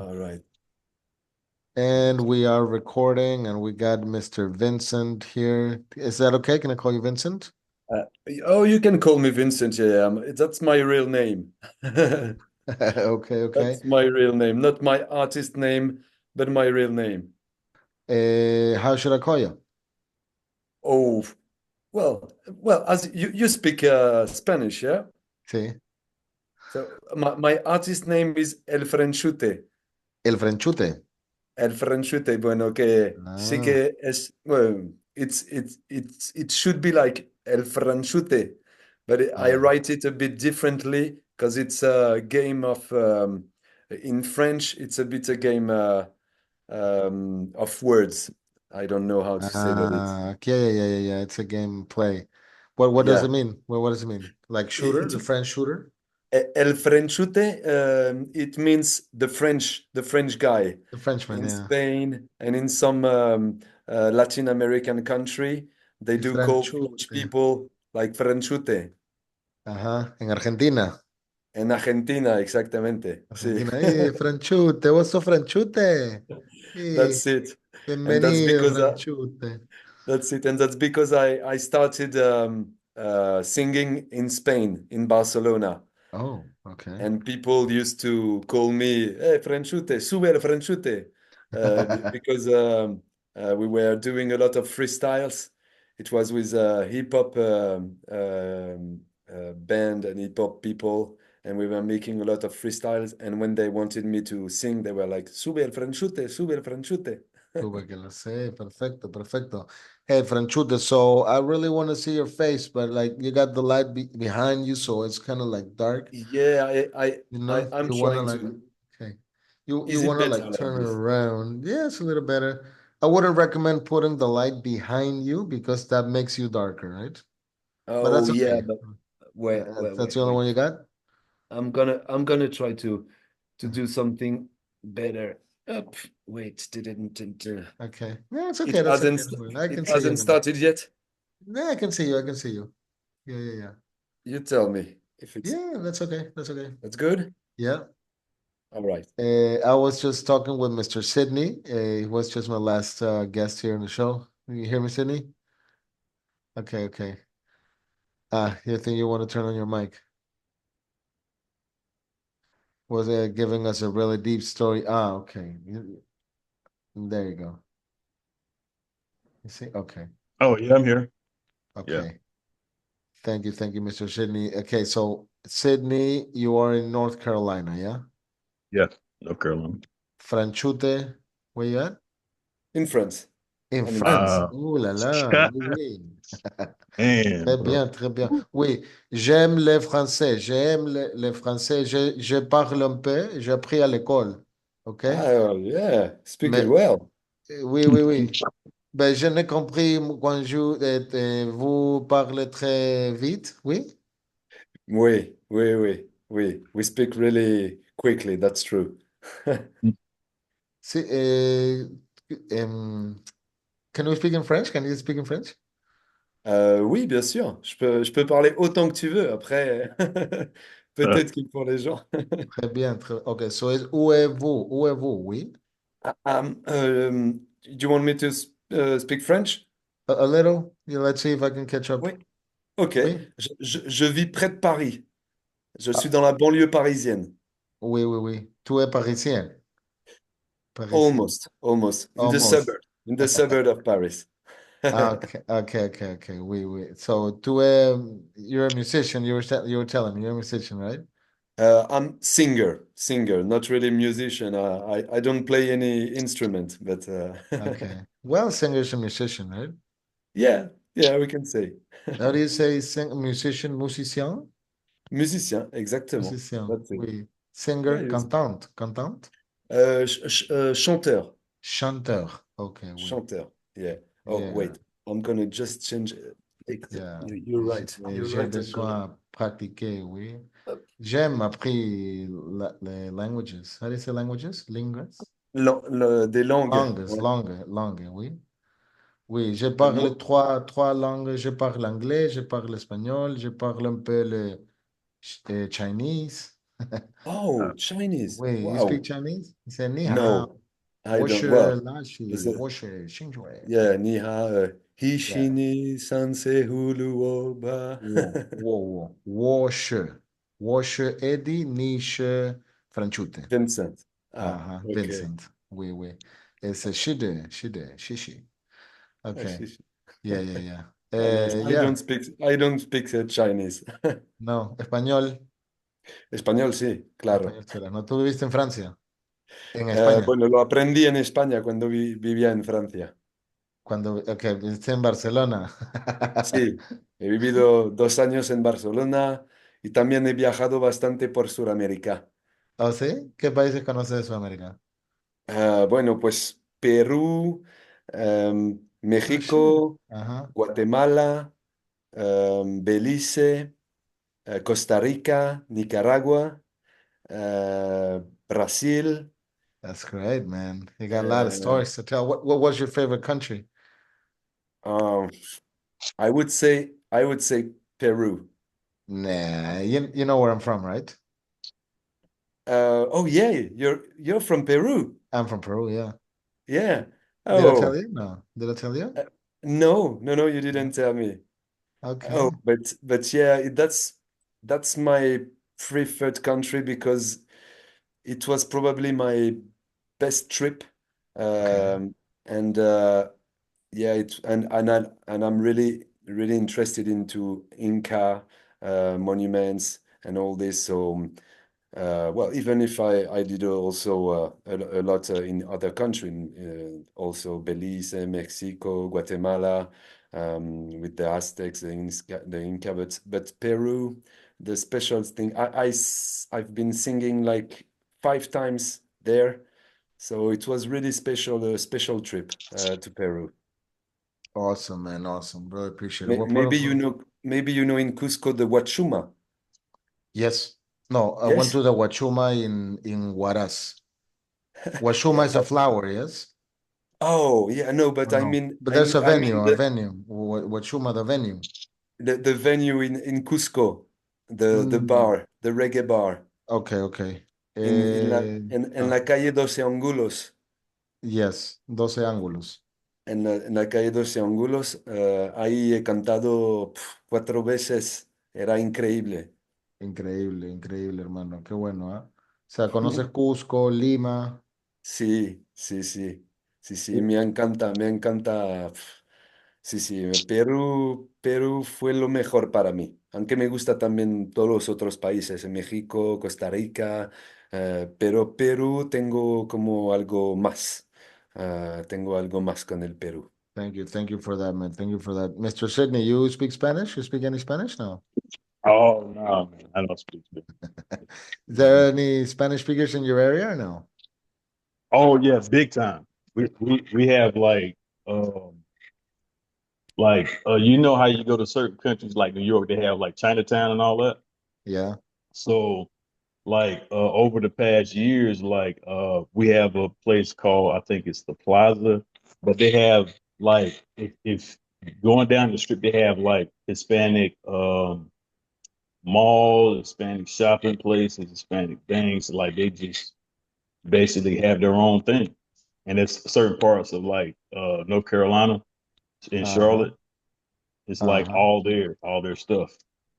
All right. And we are recording, and we got Mr. Vincent here. Is that okay? Can I call you Vincent? Uh, oh, you can call me Vincent. Yeah, that's my real name. Okay, okay. That's my real name, not my artist name, but my real name. How should I call you? Oh, well, as you speak Spanish, yeah? Sí. So my artist name is El Frenchute. El Frenchute. El Frenchute, bueno, que sí Ah, que es, well, it should be like El Frenchute, but I ah, write it a bit differently because it's a game of, in French, it's a bit a game of words. I don't know how to say, but it's, yeah, yeah, yeah, yeah, yeah. It's a game play. What does yeah. it mean? What does it mean? Like shooter, It's the French shooter? El Frenchute, it means the French guy The Frenchman, in yeah. Spain and in some Latin American country. They El do call French Frenchute. people like Frenchute. Ajá. En Argentina. En Argentina, exactamente. Sí, Argentina. Hey, Franchute, what's up, Franchute? Hey, that's it. And bienvenido, Franchute. that's it. And that's because I started singing in Spain, in Barcelona. Oh, okay. And people used to call me, "Hey, Franchute, sube el Franchute," because we were doing a lot of freestyles. It was with a hip hop band and hip hop people, and we were making a lot of freestyles. And when they wanted me to sing, they were like, "Sube el Franchute, sube el Franchute." Tuve que lo sé. Perfecto, perfecto. Hey, Franchute, so I really want to see your face, but like you got the light behind you, so it's kind of like dark, Yeah, you know? I'm You want to trying like, to. okay. You Is it want to better like like turn it this? around. Yeah, it's a little better. I wouldn't recommend putting the light behind you because that makes you darker, right? But Oh that's yeah, okay. but wait, wait, That's wait, the only one wait. you got? I'm gonna try to do something better. Up. Wait, didn't Okay. Yeah, it's it okay. That's okay. hasn't No worries. I it can see you hasn't now. started yet? Yeah, I can see you. I can see you. Yeah, yeah, yeah. You tell me if it's Yeah, that's okay. That's okay. that's good. Yeah. All right. I was just talking with Mr. Sidney. He was just my last guest here on the show. You hear me, Sidney? Okay, okay. You think you want to turn on your mic? Was giving us a really deep story? Okay. There you go. You see? Okay, Oh, yeah, I'm here. Yeah. okay. Thank you, Mr. Sidney. Okay, so Sidney, you are in North Carolina, yeah? Yeah. North Carolina. Franchute, where you at? In France. In I'm in France. France. Uh, Ouh là là, oui, oui. man, Très bro. bien, très bien. Oui, j'aime les Français, j'aime les Français. Je parle un peu, j'ai appris à l'école, OK? Oh yeah, speak it Mais well. oui, oui, oui. Ben, je n'ai compris quand vous parlez très vite, oui? Oui, oui, oui, oui. We speak really quickly, that's true. Si, em, can we speak in French? Can you speak in French? Oui, bien sûr. Je peux parler autant que tu veux. Après, peut-être qu'il pour les gens. Très bien, très OK. So, où êtes-vous? Où êtes-vous? Oui. Do you want me to speak French? A little. Yeah, let's see if I can catch up. Oui. Ok. Oui? Je vis près de Paris. Je suis Ah, dans la banlieue parisienne. oui, oui, oui. Tu es parisien. Parisien. Almost, almost. Almost. In the suburb of Paris. Okay, okay, okay, okay. Oui, oui. So, you're a musician. You were telling me you're a musician, right? I'm singer, not really musician. I don't play any instrument, but Okay. Well, singer's a musician, right? yeah, yeah, we can say. How do you say musician, musicien? Musicien, exactement. Musicien. That's it. Oui. Yeah, Singer, cantante, cantante? chanteur. Chanteur. Okay, oui. Chanteur. Yeah. Oh, Yeah, wait. I'm gonna just change. yeah. You're right. You're J'ai right. besoin de pratiquer, oui. J'aime appris les languages. How do you say languages? Linguas? Des langues. Langues, Ouais. langues, oui. Oui, je Moi, parle trois langues. Je parle anglais, je parle espagnol, je parle un peu le Chinese. Oh, Chinese. Wait, you speak Wow. Chinese? He said, 你好, No, I 我 don't. 是 Well, 拉 is 西，it? 我是新蕊。Yeah, ni hao. Yeah. Hishini sanse hulu oba. 我是 Eddie, 你是 Franchute. Vincent. Ah, Uh-huh, okay. Vincent. Oui. It's a shishi. Ah, Okay. shish. Yeah. Ah, nice. Yeah. I don't speak Chinese. No, español. Español sí, claro. Español, chela. ¿No? ¿Tú viviste en Francia? En España. Bueno, lo aprendí en España cuando vivía en Francia. Ok, viviste en Barcelona. Sí, he vivido 2 años en Barcelona y también he viajado bastante por Sudamérica. ¿Oh, sí? ¿Qué países conoces de Sudamérica? Bueno, pues Perú, Oh, shit. México, Ajá. Guatemala, Belice, Costa Rica, Nicaragua, Brasil. That's great, man. You got a lot of uh, stories to tell. What was your favorite country? um, I would say Peru. Nah, you know where I'm from, right? Oh yeah, you're from Peru. I'm from Peru, yeah. Yeah. Did I tell Oh, you? No. Did I tell you? uh, no, you No. didn't tell me. Oh, Okay. but yeah, that's my preferred country because it was probably my best trip. Okay. And yeah, and I'm really interested into Inca monuments and all this. So well, even if I did also a lot in other countries, also Belize, Mexico, Guatemala, with the Aztecs, the Inca, but Peru, the special thing, I've been singing like 5 times there, so it was really special, a special trip to Peru. Awesome, man. Awesome. Really appreciate it. What part Maybe of Peru? in Cusco the Huachuma. Yes. No, I went Yes. to the Huachuma in Huaraz. Huachuma is a flower, yes? Oh, yeah, no, but Or I no? mean, But there's a I venue, mean a venue. Huachuma, the venue. the venue in Cusco, the Mm, bar, the reggae bar okay. en la calle 12 Angulos, Yes, 12 ángulos. en la calle 12 Angulos, ahí he cantado 4 veces, era increíble. Increíble, hermano. Qué bueno, ¿ah? O sea, conoces Cusco, Lima. Sí, sí, sí, sí, sí, me encanta. Sí, sí, Perú fue lo mejor para mí, aunque me gusta también todos los otros países, en México, Costa Rica, pero Perú tengo como algo más, tengo algo más con el Perú. Thank you for that, man. Thank you for that. Mr. Sidney, you speak Spanish? You speak any Spanish? No. Oh no, man, I don't speak Spanish. Is there any Spanish speakers in your area or no? Oh yeah, big time. We have you know how you go to certain countries like New York, they have like Chinatown and all that. Yeah. So over the past years, we have a place called I think it's the Plaza, but they have if going down the strip, they have like Hispanic malls, Hispanic shopping places, Hispanic things. Like they just basically have their own thing. And it's certain parts of North Carolina in Uh-huh. Charlotte. It's like Uh-huh. all their stuff.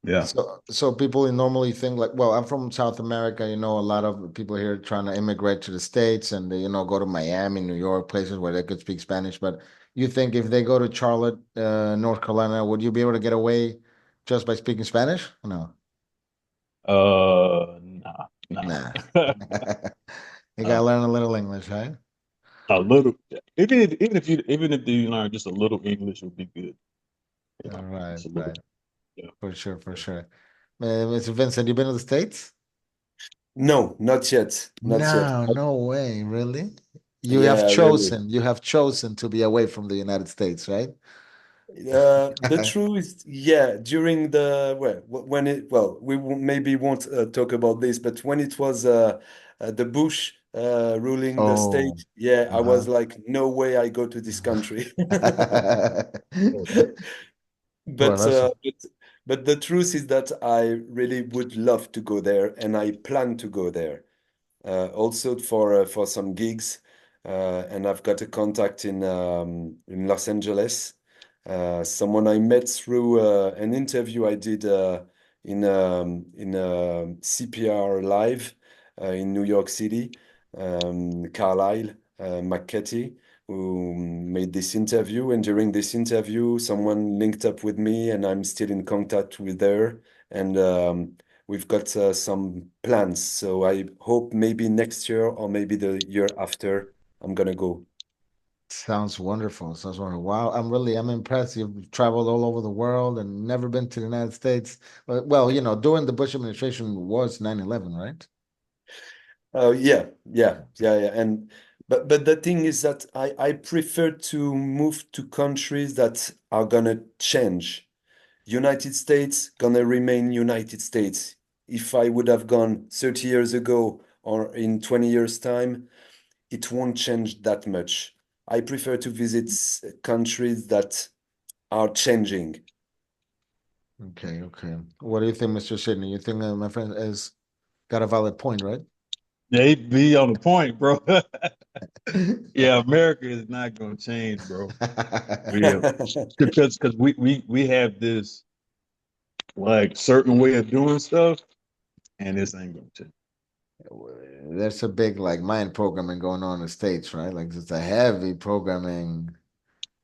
Yeah. So people normally think like, well, I'm from South America, a lot of people here trying to immigrate to the States and they, go to Miami, New York, places where they could speak Spanish. But you think if they go to Charlotte, North Carolina, would you be able to get away just by speaking Spanish? No. Nah. Nah. You gotta uh, learn a little English, right? a little, even if you learn just a little English would be good. Yeah, All right, just a little. right. Yeah. For sure. Mr. Vincent, you been to the States? No, not yet, not yet. No way, really? Yeah, really. You have chosen to be away from the United States, right? The truth, yeah, during the when it we maybe won't talk about this, but when it was the Bush ruling the Oh, state, yeah, I was uh-huh. like, no way I go to this country. Oh, But Well, that's But the truth is that I really would love to go there, and I plan to go there. Also for some gigs, and I've got a contact in Los Angeles. Someone I met through an interview I did in CPR Live in New York City. Carlisle McCarthy, who made this interview, and during this interview, someone linked up with me, and I'm still in contact with her. And we've got some plans, so I hope maybe next year or maybe the year after I'm gonna go. Sounds wonderful. Sounds wonderful. Wow, I'm impressed. You've traveled all over the world and never been to the United States. Well, during the Bush administration was 9/11, right? Oh yeah, yeah, Yeah. yeah, yeah. And but the thing is that I prefer to move to countries that are gonna change. United States gonna remain United States. If I would have gone 30 years ago or in 20 years' time, it won't change that much. I prefer to visit countries that are changing. Okay, okay. What do you think, Mr. Sidney? You think my friend has got a valid point, right? They be on the point, bro. Yeah, America is not gonna change, bro. Yeah, because we have this like certain way of doing stuff, and this ain't gonna change. There's a big like mind programming going on in the States, right? Like it's a heavy programming,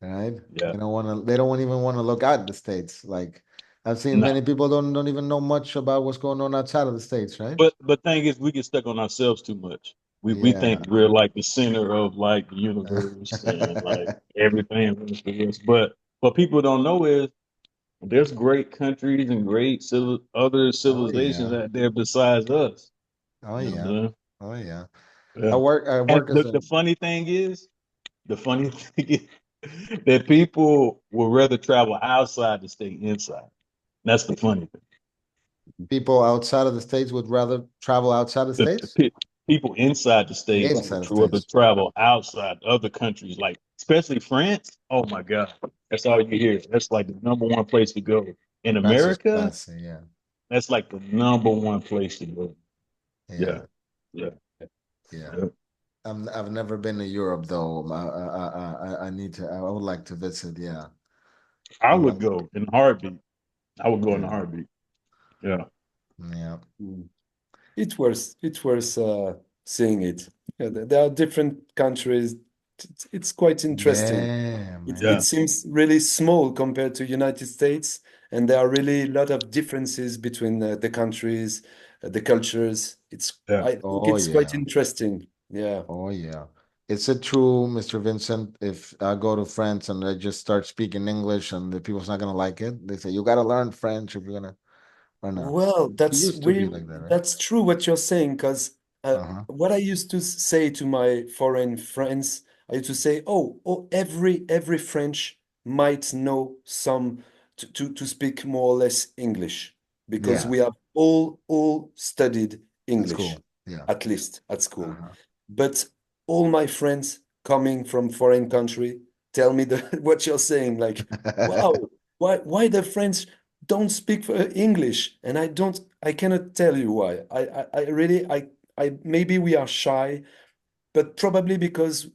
right? Yeah, They don't even want to look at the States. Like I've seen no. many people don't even know much about what's going on outside of the States, right? But thing is, we get stuck on ourselves too much. We think Yeah. we're like the center of like the universe and like everything runs for us. But what people don't know is there's great countries and great other Oh civilizations yeah. out there besides us. Oh You know what yeah. I'm saying? Oh yeah. I Yeah. work I And work as the a funny thing is, the funny thing is that people would rather travel outside to stay inside. That's the funny thing. people outside of the States would rather travel outside the The States? people inside the states Inside would the rather States. travel outside other countries, like especially France. Oh my God, that's all you hear. That's like the number one place to go in America. Yeah. That's like the number one place to go. Yeah, Yeah. yeah, Yeah. yeah. I've never been to Europe though. I need to. I would like to visit. Yeah. I I'd would like. go in a heartbeat. I would go in a Yeah. heartbeat. Yeah, Yeah. Mm. It's worth seeing it. Yeah, there are different countries. It's quite interesting. Yeah, It yeah, man. seems really small compared to United States, and there are really a lot of differences between the countries, the cultures. yeah. I think Oh it's quite yeah. interesting. Yeah. Oh yeah. Is it true, Mr. Vincent, if I go to France and I just start speaking English and the people's not gonna like it, they say you gotta learn French if you're gonna or no. Well, It used to be like that, right? that's true what you're saying, because Uh-huh. what I used to say to my foreign friends, I used to say, oh, every French might know some to speak more or less English, because Yeah, we have all studied that's English, cool. Yeah. at least at school. Uh-huh. But all my friends coming from foreign country tell me what you're saying, like, wow, why the French don't speak English, and I cannot tell you why. I really I maybe we are shy, but probably because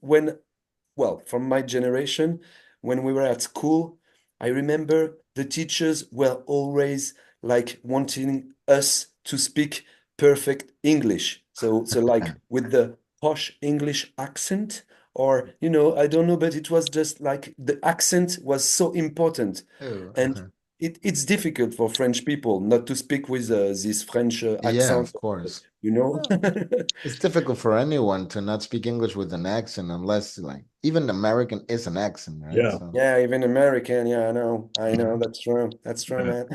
well, from my generation, when we were at school, I remember the teachers were always like wanting us to speak perfect English. So like with the posh English accent, or I don't know, but it was just like the accent was so important. Oh, And it's difficult for French people not to speak with this French yeah, accent, of course. you know? Well, it's difficult for anyone to not speak English with an accent unless like even American is an accent, right? Yeah. So Yeah, even American. Yeah, I know, mhm. that's true, Yeah. man.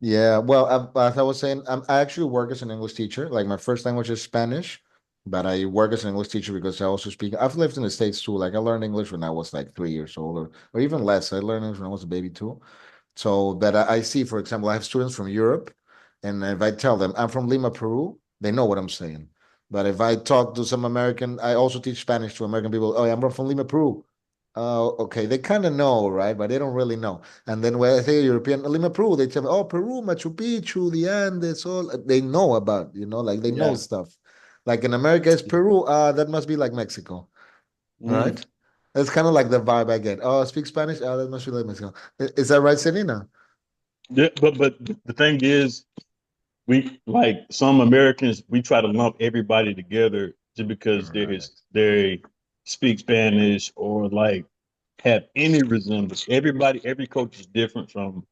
Yeah, well, as I was saying, I actually work as an English teacher. Like my first language is Spanish, but I work as an English teacher because I also speak. I've lived in the States too. Like I learned English when I was like 3 years old, or even less. I learned English when I was a baby too. So that I see, for example, I have students from Europe, and if I tell them I'm from Lima, Peru, they know what I'm saying. But if I talk to some American, I also teach Spanish to American people. Oh, yeah, I'm from Lima, Peru. Oh, okay. They kind of know, right? But they don't really know. And then when I say European, Lima, Peru, they tell me, oh, Peru, Machu Picchu, the Andes, all they know about, like they know Yeah. stuff. Like in America, it's Peru. That must be like Mexico, right? Mm. That's kind of like the vibe I get. Oh, speak Spanish? Oh, that must be like Mexico. Is that right, Selena? Yeah, but the thing is, we like some Americans, we try to lump everybody together just because Right. they speak Spanish or like have any resemblance. Every coach is different from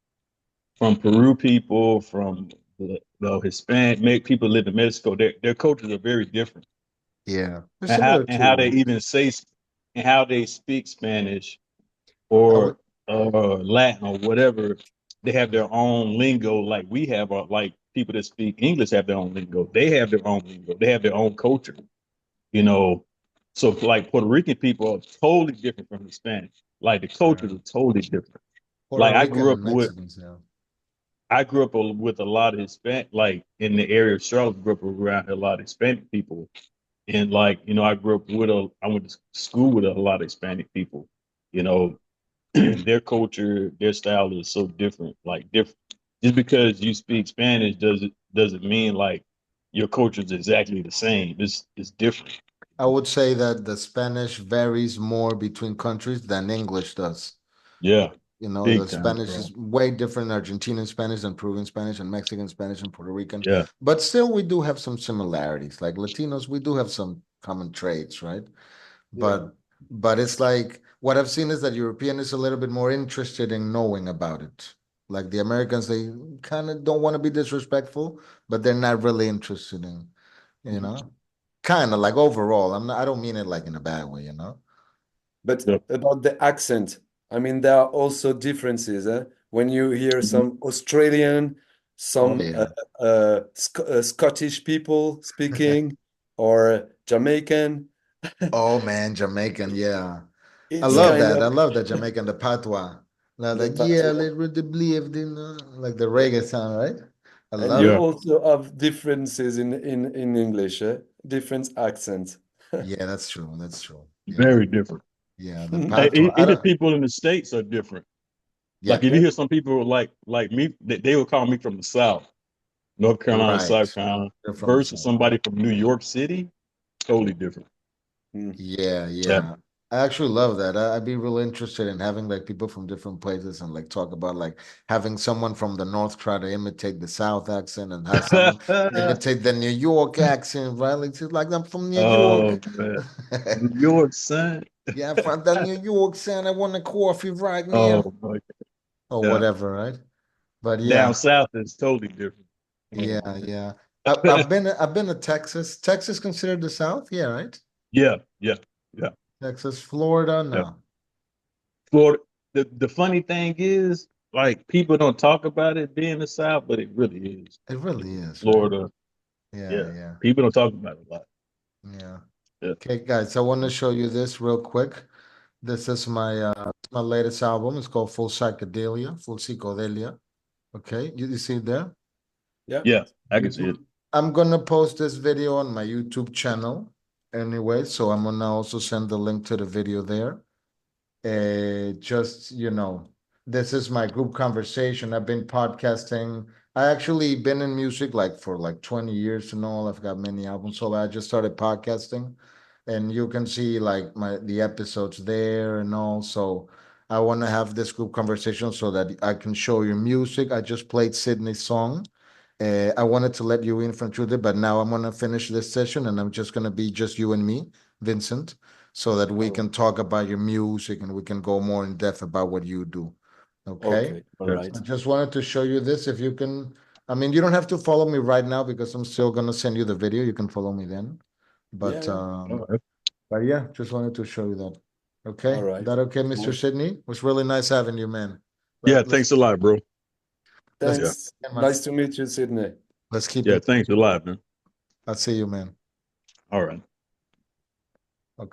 Peru people, from the Hispanic make people live in Mexico. Their cultures are very different, Yeah. They're and similar how they to, even say and how they speak Spanish I would, or Latin or whatever. They have their own lingo, like we have. Like people that speak English have their own lingo. They have their own lingo. They have their own culture. You know, so like Puerto Rican people are totally different from Hispanic. Like the cultures are totally different. Puerto Like Rican and Mexicans, yeah. I grew up with a lot of Hispanic, like in the area of Charlotte, grew up around a lot of Hispanic people. And like, I went to school with a lot of Hispanic people. You know, their culture, their style is so different. Like different. Just because you speak Spanish doesn't mean like your culture is exactly the same. It's different. I would say that the Spanish varies more between countries than English does. Yeah, The big time, Spanish bro. is way different Argentinian Spanish than Peruvian Spanish and Mexican Spanish and Puerto Rican. Yeah. But still, we do have some similarities. Like Latinos, we do have some common traits, right? Yeah. But it's like what I've seen is that European is a little bit more interested in knowing about it. Like the Americans, they kind of don't want to be disrespectful, but they're not really interested in, you Mhm. know, kind of like overall. I don't mean it like in a bad way. But Yeah. about the accent, I mean, there are also differences. When you hear Mhm. some Australian, Oh some yeah. Scottish people speaking, or Jamaican, Oh man, Jamaican, yeah. I it's love Yeah. kind that. of I love that Jamaican, the patois. the Like, yeah, patois. let really believe in like the Yeah. reggae sound, right? I And love you Yeah. it. also have differences in English, different accents. Yeah, that's true. That's true. Yeah. Very different. Yeah, the patois. I Even don't people in the States are different. yeah, Like if you Yeah. hear some people like me, they will call me from the South, North Carolina, South right. Carolina, They're from the versus south. somebody from New York City, totally different. Mm. Yeah, Yeah. yeah. I actually love that. I'd be really interested in having like people from different places and like talk about like having someone from the north try to imitate the south accent and have someone imitate the New York accent, right? Like, it's like I'm from New Oh York. man, New York, son. Yeah, from the New York saying I want a coffee right now Oh my or God. whatever, right? But Down yeah, south is totally different. yeah, yeah. I've been to Texas. Texas considered the South? Yeah, right? Yeah, yeah, yeah, Texas, Florida, yeah. no. Florida. The funny thing is, like people don't talk about it being the South, but it really is. It You really know, is, right? Florida. Yeah, Yeah, yeah, people don't talk about it a lot. yeah. Yeah. Okay, guys, I want to show you this real quick. This is my latest album. It's called Full Psychedelia, Full Psychedelia. Okay, you see it there? Yeah. Yeah, I can see it. YouTube. I'm gonna post this video on my YouTube channel anyway, so I'm gonna also send the link to the video there. Just this is my group conversation. I've been podcasting. I actually been in music like for like 20 years and all. I've got many albums, so I just started podcasting, and you can see like the episodes there and all. So I want to have this group conversation so that I can show you music. I just played Sidney's song. I wanted to let you in from Trudy, but now I'm gonna finish this session, and I'm just gonna be just you and me, Vincent, so that we Oh, can talk about your music and we can go more in depth about what you do. Okay. okay. All Yeah. So I right. just wanted to show you this. If you can, I mean, you don't have to follow me right now because I'm still gonna send you the video. You can follow me then. Yeah. But Yeah. All right. yeah, just wanted to show you that. All Okay. right. That okay, Mr. Cool. Sidney? It was really nice having you, man. Yeah, Let's thanks a lot, bro. let's Yeah, Thanks. man. Nice to meet you, Sydney. Let's keep yeah, in. thanks a lot, man. I'll see you, man. All right.